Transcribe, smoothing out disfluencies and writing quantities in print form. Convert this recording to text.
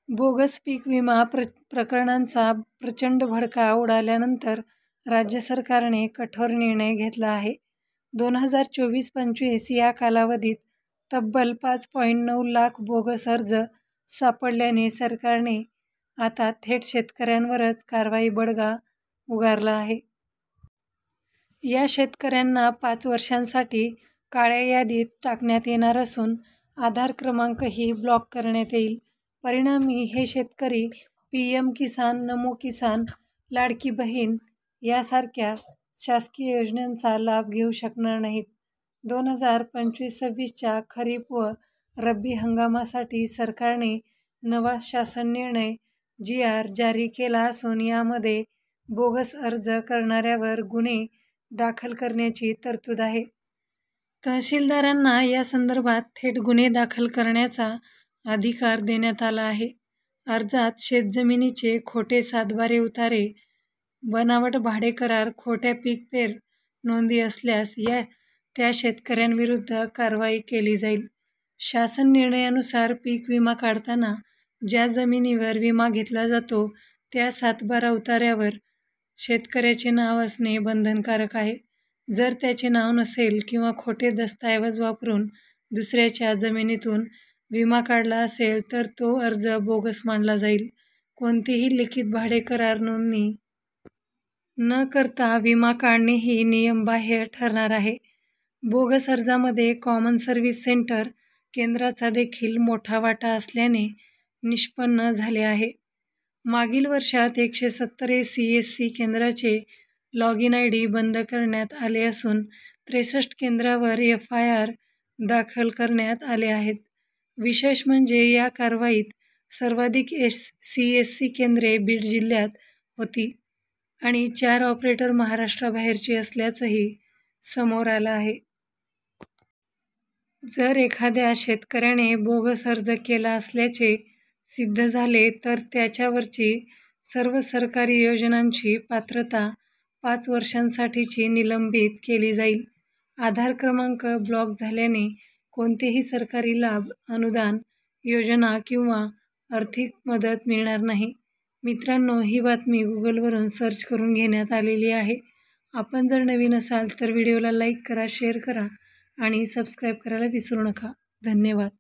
Bogus पीक विमा प्रकरणांचा प्रचंड भडका उडाल्यानंतर राज्य सरकारने कठोर निर्णय घेतला आहे. 2024-25 या कालावधीत तब्बल 5.9 लाख बोगस अर्ज सापडल्याने सरकारने आता थेट शेतकऱ्यांवरच कारवाई बडगा उगारला आहे. या शेतकऱ्यांना 5 वर्षांसाठी काळ्या यादीत टाकण्यात येणार असून आधार क्रमांकही ब्लॉक करण्यात येईल. परिणामी हे शेतकरी PM किसान, नमो किसान, लाडकी बहीण यासारख्या शासकीय योजनांचा लाभ घेऊ शकणार नाहीत. 2025-26च्या खरीप व रब्बी हंगामासाठी सरकारने नवा शासन निर्णय GR जारी केला असून यामध्ये बोगस अर्ज करणाऱ्यावर गुन्हे दाखल करण्याची तरतूद आहे. तहसीलदारांना या संदर्भात थेट गुन्हे दाखल करण्याचा अधिकार देण्यात आला आहे. अर्जात शेतजमिनीचे खोटे सातबारे उतारे, बनावट भाडेकरार, खोट्या पीक पेर नोंदी असल्यास त्या शेतकऱ्यांविरुद्ध कारवाई केली जाईल. शासन निर्णयानुसार पीक विमा काढताना ज्या जमिनीवर विमा घेतला जातो त्या सातबारा उताऱ्यावर शेतकऱ्याचे नाव असणे बंधनकारक आहे. जर त्याचे नाव नसेल किंवा खोटे दस्तऐवज वापरून दुसऱ्याच्या जमिनीतून विमा काढला असेल तर तो अर्ज बोगस मानला जाईल. कोणतीही लिखित भाडेकरार नोंदणी न करता विमा काढणे ही नियमबाह्य ठरणार आहे. बोगस अर्जामध्ये कॉमन सर्व्हिस सेंटर केंद्राचा देखील मोठा वाटा असल्याने निष्पन्न झाले आहे. मागील वर्षात 170 CSC केंद्राचे लॉगिन ID बंद करण्यात आले असून 63 केंद्रावर FIR दाखल करण्यात आले आहेत. विशेष म्हणजे या कारवाईत सर्वाधिक CSC केंद्रे बीड जिल्ह्यात होती आणि 4 ऑपरेटर महाराष्ट्राबाहेरची असल्याचंही समोर आलं आहे. जर एखाद्या शेतकऱ्याने बोगस अर्ज केला असल्याचे सिद्ध झाले तर त्याच्यावरची सर्व सरकारी योजनांची पात्रता 5 वर्षांसाठीची निलंबित केली जाईल. आधार क्रमांक ब्लॉक झाल्याने कोणतेही सरकारी लाभ, अनुदान, योजना किंवा आर्थिक मदत मिळणार नाही. मित्रांनो, ही बातमी गुगलवरून सर्च करून घेण्यात आलेली आहे. आपण जर नवीन असाल तर व्हिडिओला लाईक करा, शेअर करा आणि सबस्क्राईब करायला विसरू नका. धन्यवाद.